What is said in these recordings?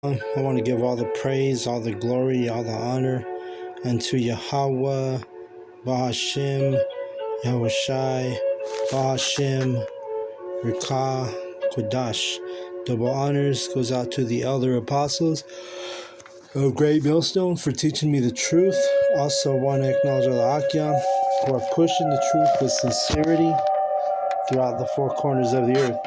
I want to give all the praise, all the glory, all the honor unto Yahweh, Bahashim, Yahushai, Bahashim, Rikah, Kodash. Double honors goes out to the elder apostles of Great Millstone for teaching me the truth. Also want to acknowledge all the Akyam who are pushing the truth with sincerity throughout the four corners of the earth.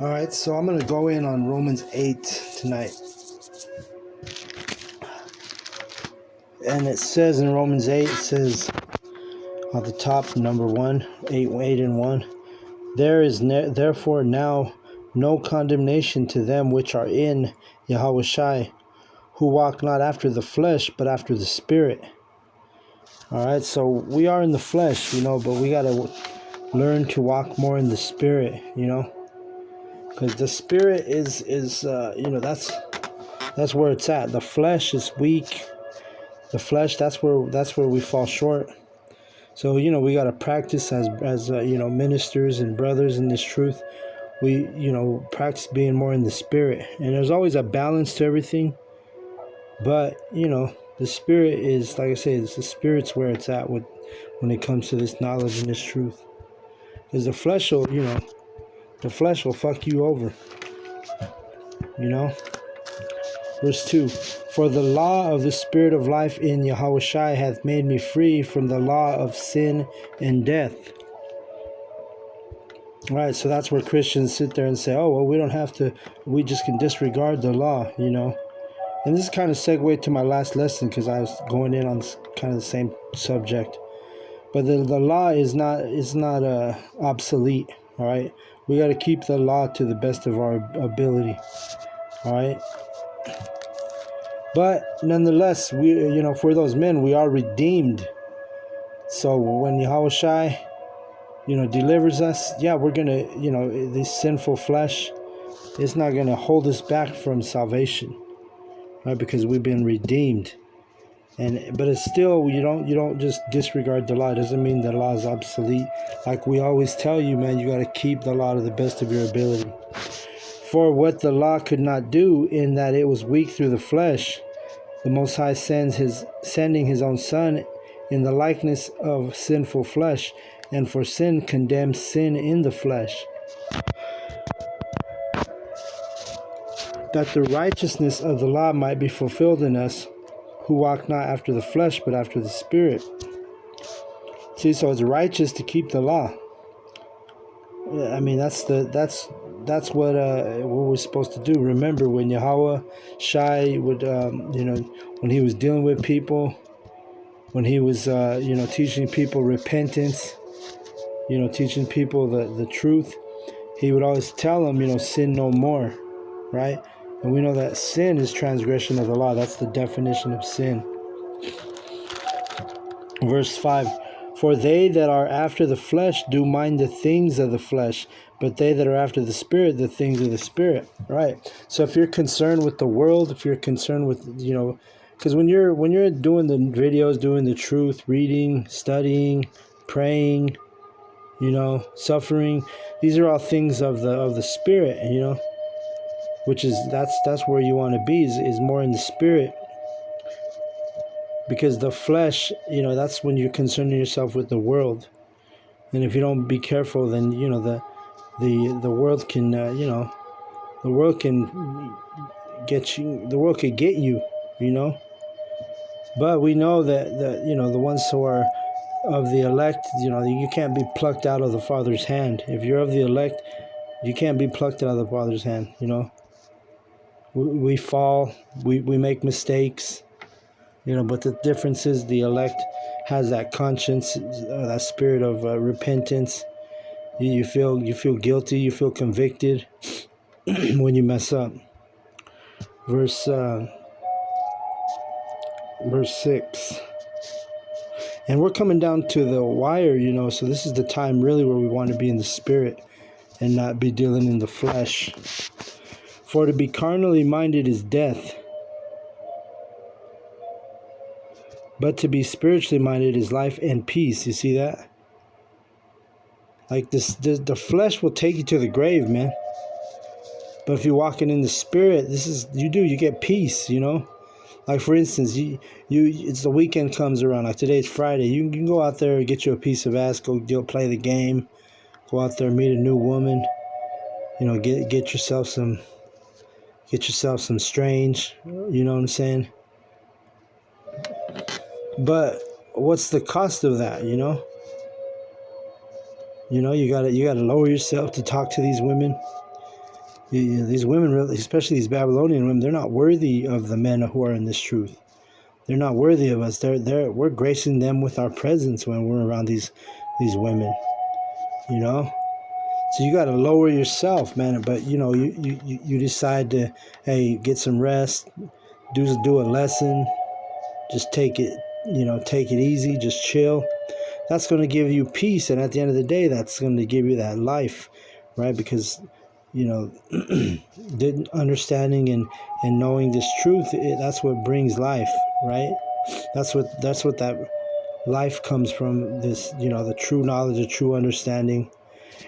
Alright, so I'm going to go in on Romans 8 tonight. And it says in Romans 8, it says at the top, number 1, 8 and 1, there is therefore now no condemnation to them which are in Yahushai, who walk not after the flesh, but after the Spirit. Alright, so we are in the flesh, but we got to learn to walk more in the Spirit, because the Spirit is that's where it's at. The flesh is weak. The flesh, that's where we fall short. So, we got to practice as ministers and brothers in this truth. We, practice being more in the Spirit. And there's always a balance to everything. But, the Spirit is, like I say, the Spirit's where it's at when it comes to this knowledge and this truth. Because the flesh will fuck you over. Verse 2, for the law of the Spirit of life in Yahushai hath made me free from the law of sin and death. All right, so that's where Christians sit there and say, oh, well, we don't have to, we just can disregard the law, And this kind of segued to my last lesson because I was going in on kind of the same subject. But the law is not obsolete, all right? We got to keep the law to the best of our ability, all right? But nonetheless, we, for those men, we are redeemed. So when Yahushai, delivers us, we're going to, this sinful flesh, it's not going to hold us back from salvation, right? Because we've been redeemed. But it's still, you don't just disregard the law. It doesn't mean the law is obsolete. Like we always tell you, man, you got to keep the law to the best of your ability. For what the law could not do, in that it was weak through the flesh, the Most High sending his own Son in the likeness of sinful flesh, and for sin condemned sin in the flesh, that the righteousness of the law might be fulfilled in us, who walk not after the flesh, but after the Spirit. See, so it's righteous to keep the law. I mean, that's what we're supposed to do. Remember, when Yahweh Shai would, when he was dealing with people, when he was, teaching people repentance, teaching people the truth, he would always tell them, sin no more, right? And we know that sin is transgression of the law. That's the definition of sin. Verse 5, for they that are after the flesh do mind the things of the flesh, but they that are after the Spirit, the things of the Spirit. Right. So if you're concerned with the world, if you're concerned with, because when you're doing the videos, doing the truth, reading, studying, praying, suffering, these are all things of the Spirit, which is that's where you want to be, is more in the Spirit. Because the flesh, that's when you're concerning yourself with the world. And if you don't be careful, then, the world can, the world can get you, the world could get you, But we know that, the ones who are of the elect, you can't be plucked out of the Father's hand. If you're of the elect, you can't be plucked out of the Father's hand, We fall, we make mistakes. But the difference is the elect has that conscience, that spirit of repentance. You feel guilty, you feel convicted when you mess up. Verse 6. And we're coming down to the wire, so this is the time really where we want to be in the Spirit and not be dealing in the flesh. For to be carnally minded is death, But to be spiritually minded is life and peace. You see that? Like the flesh will take you to the grave, man. But if you're walking in the spirit, you get peace, you know? Like for instance, it's the weekend comes around, like today's Friday. You can go out there and get you a piece of ass, go play the game, go out there, meet a new woman, you know, get yourself some strange, you know what I'm saying? But what's the cost of that, you know? You know, you gotta lower yourself to talk to these women. These women, really, especially these Babylonian women, they're not worthy of the men who are in this truth. They're not worthy of us. We're gracing them with our presence when we're around these women. You know, so you got to lower yourself, man. But you know, you decide to, hey, get some rest, do a lesson, just take it easy, just chill. That's going to give you peace, and at the end of the day, that's going to give you that life, right? Because you know, understanding and knowing this truth, that's what brings life, right? That's what that life comes from, this, you know, the true knowledge, the true understanding,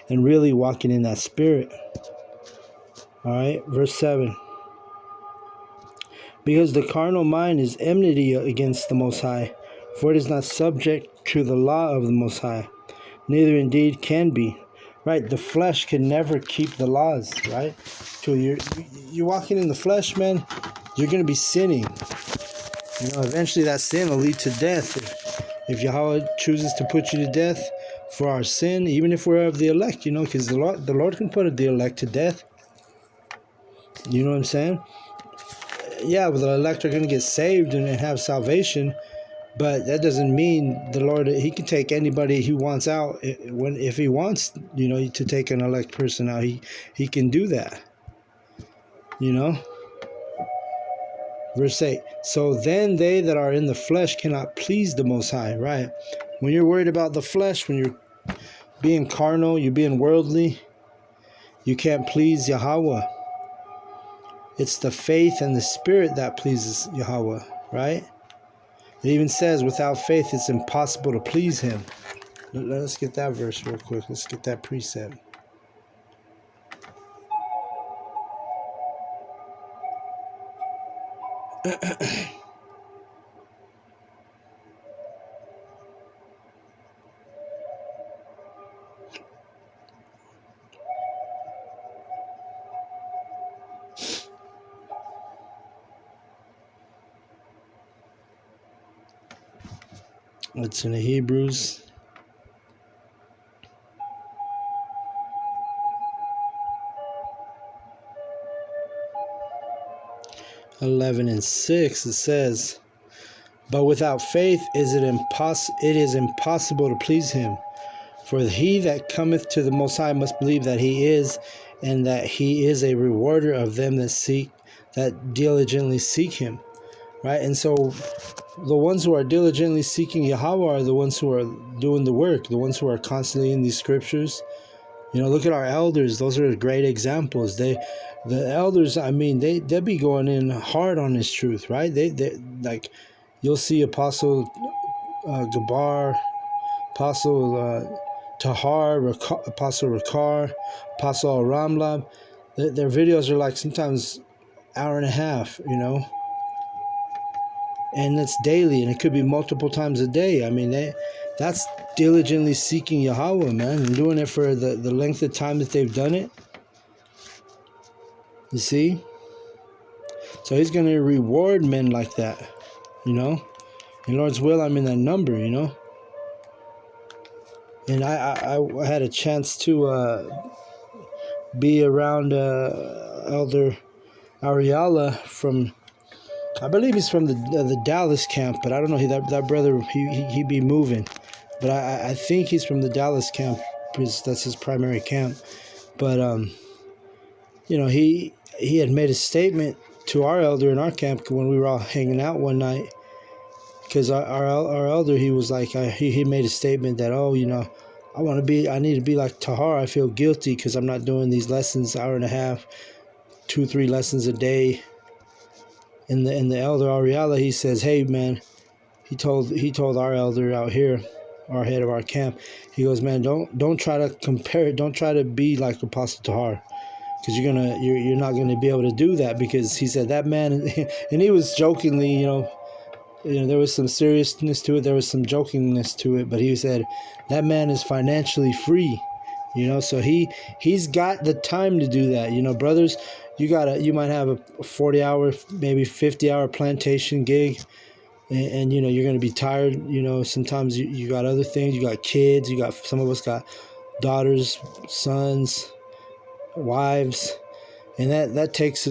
and really walking in that spirit. All right, verse 7. Because the carnal mind is enmity against the Most High, for it is not subject to the law of the Most High, neither indeed can be. Right, the flesh can never keep the laws, right? So you're walking in the flesh, man, you're going to be sinning. You know, eventually that sin will lead to death. If Yahweh chooses to put you to death for our sin, even if we're of the elect, you know, because the Lord can put the elect to death. You know what I'm saying? Yeah, well, the elect are going to get saved and have salvation, but that doesn't mean the Lord, he can take anybody he wants out. If he wants, you know, to take an elect person out, he can do that. You know? Verse 8. So then they that are in the flesh cannot please the Most High, right? When you're worried about the flesh, when you're being carnal, you're being worldly, you can't please Yahweh. It's the faith and the spirit that pleases Yahweh, right? It even says without faith it's impossible to please him. Let's get that verse real quick. Let's get that precept. It's in the Hebrews. (11 and 6), it says, but without faith it is impossible to please him. For he that cometh to the Most High must believe that he is, and that he is a rewarder of them that diligently seek him. Right? And so the ones who are diligently seeking Yahweh are the ones who are doing the work, the ones who are constantly in these scriptures. You know, look at our elders. Those are great examples. The elders, I mean, they be going in hard on this truth, right? They like, you'll see Apostle Gabar, Apostle Tahar, Apostle Rakar, Apostle Ramlab. Their videos are like sometimes hour and a half, you know. And it's daily, and it could be multiple times a day. I mean, that's diligently seeking Yahweh, man, and doing it for the length of time that they've done it. You see? So he's going to reward men like that, you know? In Lord's will, I'm in that number, you know? And I had a chance to be around Elder Ariala from, I believe he's from the Dallas camp, but I don't know. That brother, he be moving, but I think he's from the Dallas camp because that's his primary camp. But you know, he had made a statement to our elder in our camp when we were all hanging out one night, because our elder, he was like, he made a statement that, oh, you know, I need to be like Tahar. I feel guilty because I'm not doing these lessons, hour and a half, 2-3 lessons a day. And the elder Ariala, he says, hey man, he told our elder out here, our head of our camp, he goes, man, don't try to compare it. Don't try to be like Apostle Tahar, because you're not gonna be able to do that, because he said that man, and he was jokingly, there was some seriousness to it, there was some jokingness to it, but he said that man is financially free, so he's got the time to do that. Brothers, you might have a 40-hour, maybe 50-hour plantation gig, and you're going to be tired. Sometimes you got other things, you got kids, some of us got daughters, sons, wives, and that takes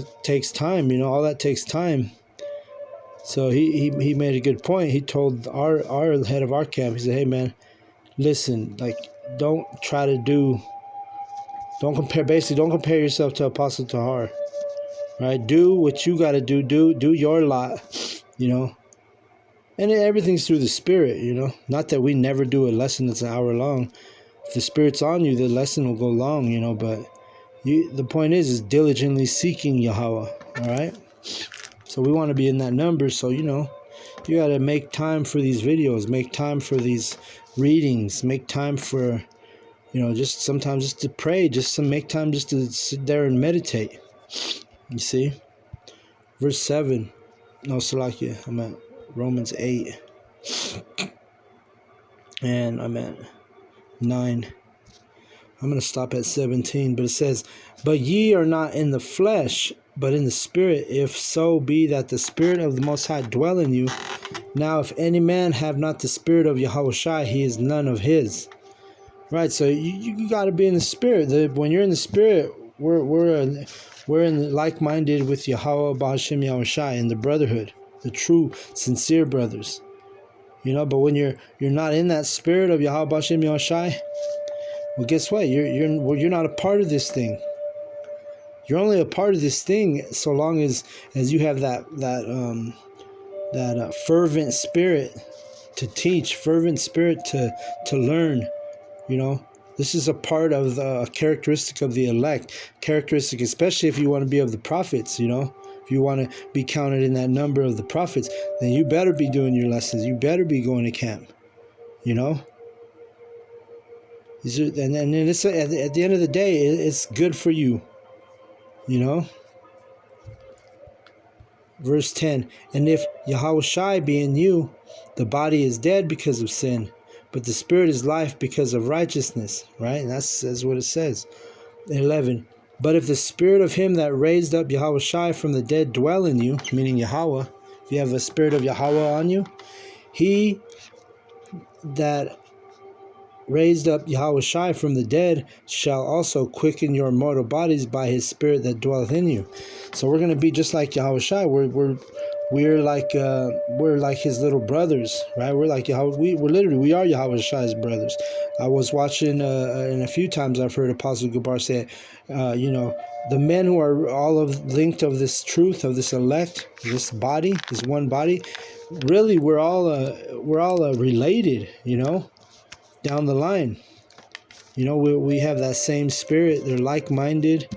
time. All that takes time. So he made a good point. He told our head of our camp, he said, hey man, listen, like, don't compare yourself to Apostle Tahar, right? Do what you got to do your lot, and everything's through the Spirit, not that we never do a lesson that's an hour long. If the Spirit's on you, the lesson will go long, but the point is diligently seeking Yahweh, all right? So we want to be in that number. So, you got to make time for these videos, make time for these readings, make time for, just sometimes just to pray, just to make time just to sit there and meditate. You see? Verse 7. No, Salakia. I'm at Romans 8. And I'm at 9. I'm going to stop at 17. But it says, but ye are not in the flesh, but in the Spirit, if so be that the Spirit of the Most High dwell in you. Now, if any man have not the Spirit of Yahushua, he is none of his. Right, so you got to be in the Spirit. When you're in the Spirit, we're in like-minded with Yahweh Ba'ashem Yahushua in the brotherhood, the true, sincere brothers. But when you're not in that Spirit of Yahweh Ba'ashem Yahushua, well, guess what? You're not a part of this thing. You're only a part of this thing so long as you have that fervent spirit to teach, fervent spirit to learn. This is a part of the characteristic of the elect, characteristic, especially if you want to be of the prophets. If you want to be counted in that number of the prophets, then you better be doing your lessons. You better be going to camp. And it's at the end of the day, it's good for you. Verse 10, and if Yahushua be in you, the body is dead because of sin, but the Spirit is life because of righteousness. Right? And that's what it says. 11, but if the Spirit of him that raised up Yahushua from the dead dwell in you, meaning Yahweh, if you have the Spirit of Yahweh on you, he that raised up Yahushua from the dead shall also quicken your mortal bodies by his Spirit that dwelleth in you. So we're going to be just like Yahushua. We're like his little brothers, right? We're like Yahweh. We are Yahushua's brothers. I was watching, and a few times I've heard Apostle Gabar say, the men who are all linked of this truth, of this elect, this body, this one body. Really, we're all related, down the line. We have that same spirit. They're like-minded.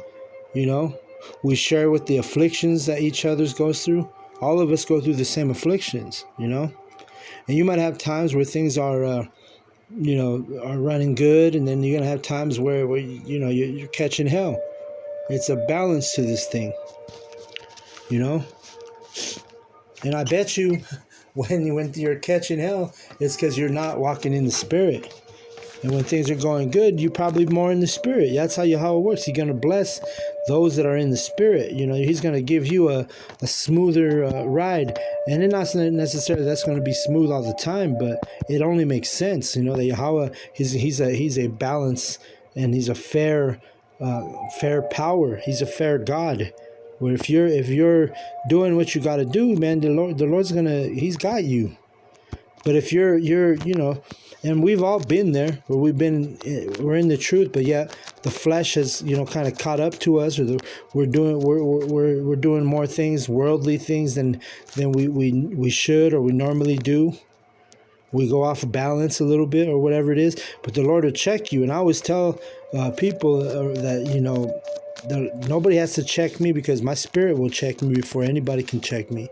We share with the afflictions that each other's goes through. All of us go through the same afflictions, and you might have times where things are running good, and then you're gonna have times where you're catching hell. It's a balance to this thing, and I bet you when you're catching hell, it's because you're not walking in the Spirit. And when things are going good, you're probably more in the Spirit. That's how it works. He's going to bless those that are in the Spirit. He's going to give you a smoother ride. And it's not necessarily that's going to be smooth all the time, but it only makes sense. That Yahweh, he's a balance, and he's a fair power. He's a fair God. Where if you're doing what you got to do, man, the Lord's he's got you. But if you're and we've all been there where we're in the truth, but yet the flesh has kind of caught up to us, or we're doing more things, worldly things than we should or we normally do. We go off balance a little bit or whatever it is, but the Lord will check you. And I always tell people that nobody has to check me, because my Spirit will check me before anybody can check me.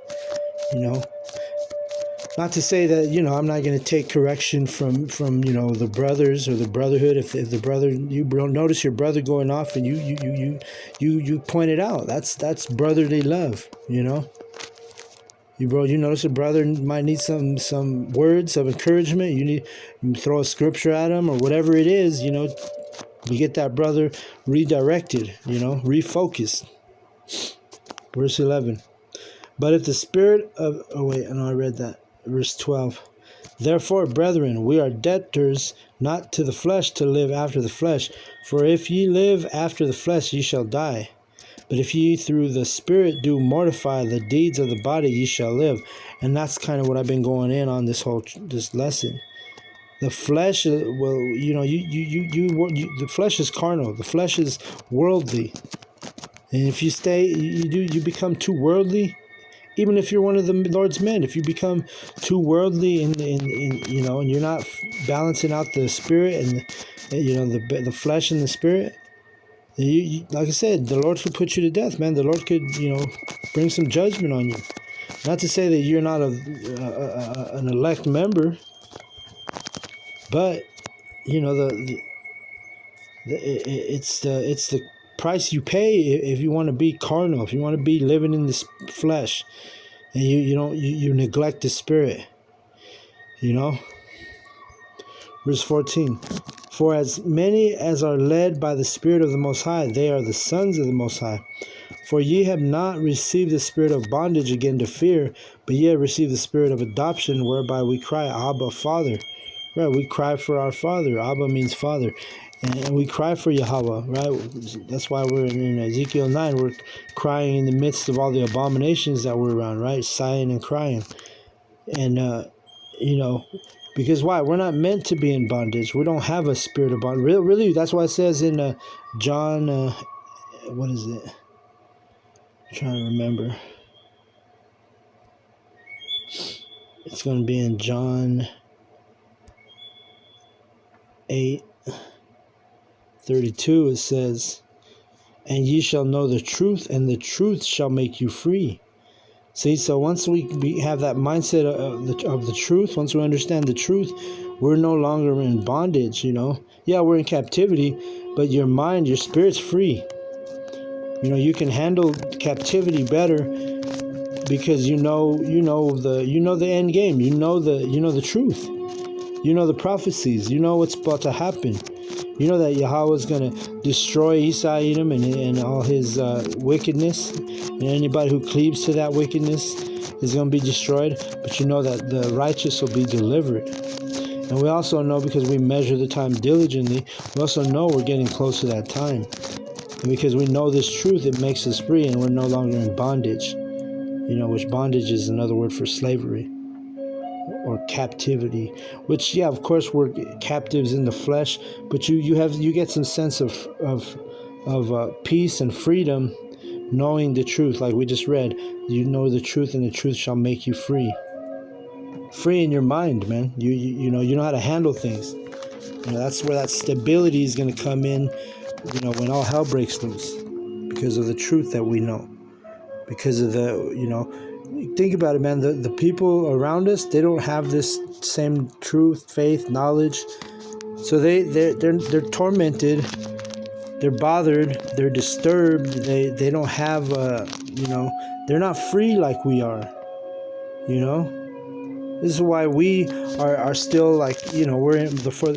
Not to say that, I'm not going to take correction from the brothers or the brotherhood. If the brother, you notice your brother going off, and you point it out. That's brotherly love. You notice a brother might need some words of encouragement. You throw a scripture at him or whatever it is. You get that brother redirected. Refocused. Verse 11. But if the spirit of I read that. Verse 12. Therefore, brethren, we are debtors not to the flesh to live after the flesh. For if ye live after the flesh, ye shall die. But if ye through the Spirit do mortify the deeds of the body, ye shall live. And that's kind of what I've been going in on this lesson. The flesh, the flesh is carnal. The flesh is worldly. And if you become too worldly. Even if you're one of the Lord's men, if you become too worldly and you're not balancing out the spirit and the flesh and the spirit, like I said, the Lord could put you to death, man. The Lord could bring some judgment on you. Not to say that you're not an elect member, but it's the price you pay if you want to be carnal, if you want to be living in this flesh. And you neglect the spirit. Verse 14. For as many as are led by the Spirit of the Most High, they are the sons of the Most High. For ye have not received the spirit of bondage again to fear, but ye have received the spirit of adoption, whereby we cry, Abba, Father. Right, we cry for our Father. Abba means Father. And we cry for Yahweh, right? That's why we're in Ezekiel 9. We're crying in the midst of all the abominations that we're around, right? Sighing and crying. And, because why? We're not meant to be in bondage. We don't have a spirit of bondage. Really, that's why it says in John, what is it? I'm trying to remember. It's going to be in John 8:32. It says, and ye shall know the truth, and the truth shall make you free. See, so once we have that mindset of the truth, once we understand the truth, we're no longer in bondage, Yeah, we're in captivity, but your mind, your spirit's free. You can handle captivity better because you know the end game. You know the truth. You know the prophecies. You know what's about to happen. You know that Yahweh is going to destroy Esau, Edom, and all his wickedness. And anybody who cleaves to that wickedness is going to be destroyed. But you know that the righteous will be delivered. And we also know, because we measure the time diligently, we also know we're getting close to that time. And because we know this truth, it makes us free, and we're no longer in bondage. Which bondage is another word for slavery. Or captivity, which, yeah, of course we're captives in the flesh, but you get some sense of peace and freedom knowing the truth. Like we just read, you know the truth, and the truth shall make you free in your mind, man. You know how to handle things. That's where that stability is going to come in, when all hell breaks loose, because of the truth that we know, because of think about it, man. The people around us, they don't have this same truth, faith, knowledge. So they're tormented, they're bothered, they're disturbed. They don't have they're not free like we are. This is why we are still like we're in for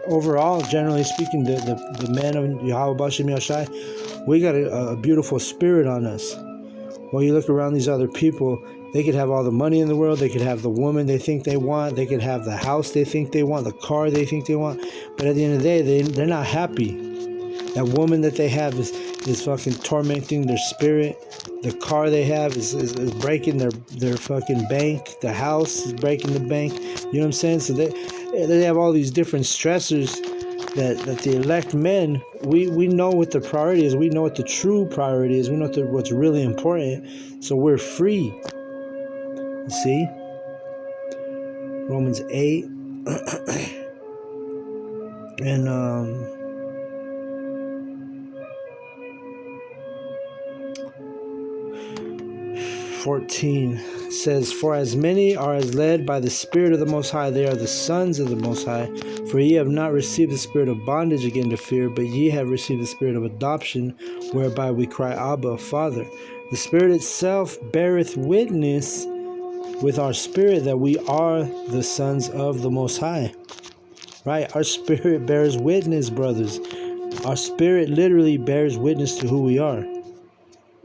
overall, generally speaking, the men of Yahweh Bashem Yashai, we got a beautiful spirit on us. Well, you look around these other people, they could have all the money in the world, they could have the woman they think they want, they could have the house they think they want, the car they think they want, but at the end of the day, they're not happy. That woman that they have is fucking tormenting their spirit. The car they have is breaking their fucking bank. The house is breaking the bank. You know what I'm saying? So they have all these different stressors that the elect men, we know what the priority is. We know what the true priority is. We know what's really important. So we're free. You see? Romans 8. And 14 says, "For as many are as led by the Spirit of the Most High, they are the sons of the Most High. For ye have not received the spirit of bondage again to fear, but ye have received the spirit of adoption, whereby we cry, Abba, Father. The Spirit itself beareth witness with our spirit that we are the sons of the Most High." Right? Our spirit bears witness, brothers. Our spirit literally bears witness to who we are.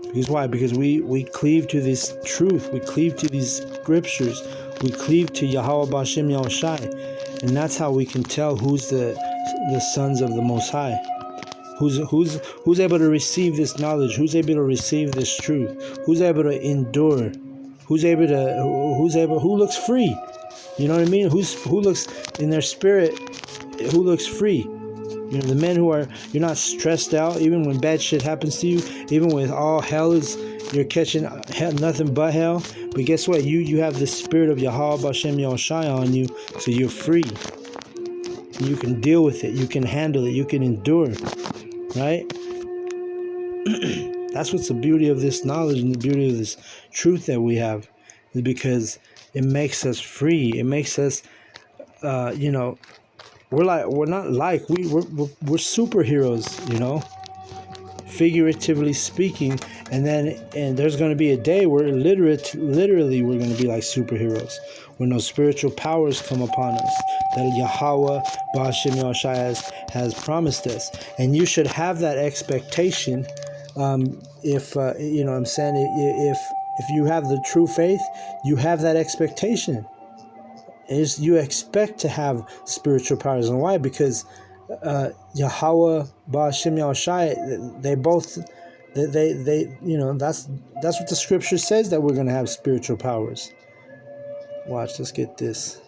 Because why? Because we cleave to this truth. We cleave to these scriptures. We cleave to Yahweh B'Shem Yahushai. And that's how we can tell who's the sons of the Most High. Who's able to receive this knowledge? Who's able to receive this truth? Who's able to endure? Who looks free? You know what I mean? Who looks in their spirit? Who looks free? You know, the men you're not stressed out even when bad shit happens to you, even when all hell you're catching hell, nothing but hell. But guess what? You have the spirit of Yahweh B'Shem Yahushai on you, so you're free. You can deal with it. You can handle it. You can endure. Right? That's what's the beauty of this knowledge and the beauty of this truth that we have, is because it makes us free. It makes us, we're superheroes, figuratively speaking. And there's going to be a day where literally we're going to be like superheroes, when those spiritual powers come upon us that Yahweh B'Shem Yahushai has promised us. And you should have that expectation. If you have the true faith, you have that expectation. You expect to have spiritual powers. And why? Because Yahweh B'Shem Yahushai, that's what the scripture says, that we're going to have spiritual powers. Watch, let's get this.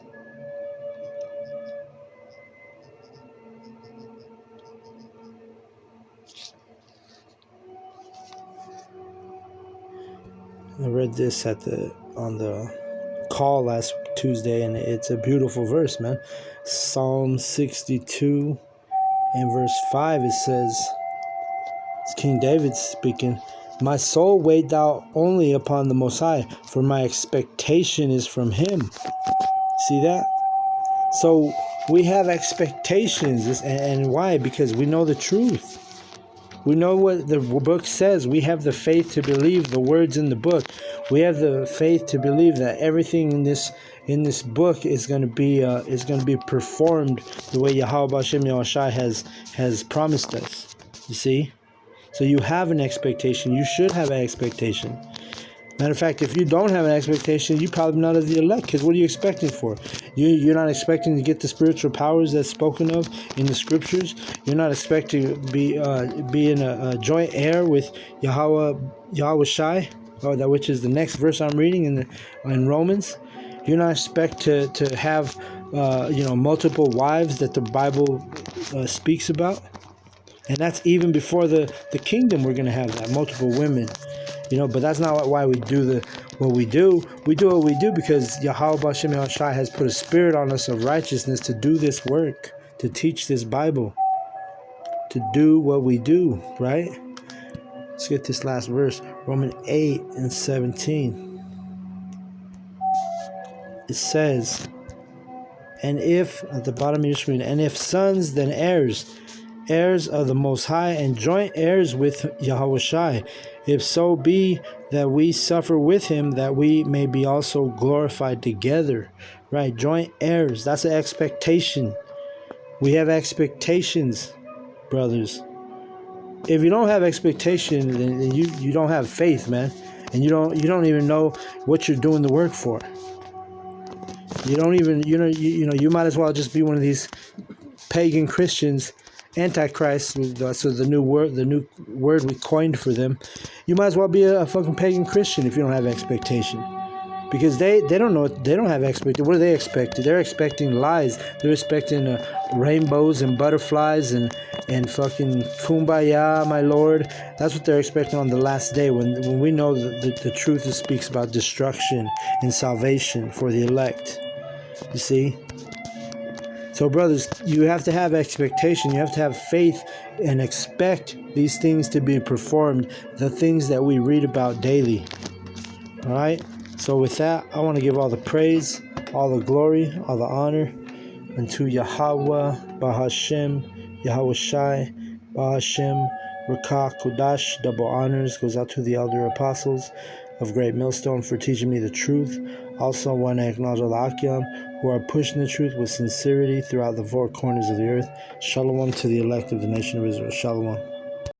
I read this on the call last Tuesday, and it's a beautiful verse, man. Psalm 62 and verse 5, it says, it's King David speaking, "My soul wait thou only upon the Most High, for my expectation is from him." See that? So we have expectations, and why? Because we know the truth. We know what the book says. We have the faith to believe the words in the book. We have the faith to believe that everything in this book is going to be performed the way Yahweh B'Shem Yahushai has promised us. You see? So you have an expectation. You should have an expectation. Matter of fact, if you don't have an expectation, you're probably not of the elect, because what are you expecting for? You're not expecting to get the spiritual powers that's spoken of in the scriptures. You're not expecting to be in a joint heir with Yahweh Shai, which is the next verse I'm reading in Romans. You're not expect to have multiple wives that the Bible speaks about. And that's even before the kingdom. We're going to have that, multiple women. But that's not why we do what we do. We do what we do because Yahweh B'Shem Yahushai has put a spirit on us of righteousness to do this work, to teach this Bible, to do what we do, right? Let's get this last verse, Romans 8 and 17. It says, "And if," at the bottom of your screen, "and if sons, then heirs of the Most High, and joint heirs with Yahweh Shai, if so be that we suffer with him, that we may be also glorified together." Right? Joint heirs. That's an expectation. We have expectations, brothers. If you don't have expectation, then you don't have faith, man. And you don't even know what you're doing the work for. You don't even, you might as well just be one of these pagan Christians, Antichrist, so the new word we coined for them. You might as well be a fucking pagan Christian if you don't have expectation, because they don't know, they don't have expectation. What are they expecting? They're expecting lies. They're expecting rainbows and butterflies and fucking kumbaya, my Lord. That's what they're expecting on the last day, when we know that the truth speaks about destruction and salvation for the elect. You see? So, brothers, you have to have expectation. You have to have faith and expect these things to be performed, the things that we read about daily. All right. So with that, I want to give all the praise, all the glory, all the honor unto Yahweh, Bahashem, Yahweh Shai, Bahashem, Rakah, Kodash. Double honors goes out to the elder apostles of Great Millstone for teaching me the truth. Also, I want to acknowledge all the Akyam who are pushing the truth with sincerity throughout the four corners of the earth. Shalom to the elect of the nation of Israel. Shalom.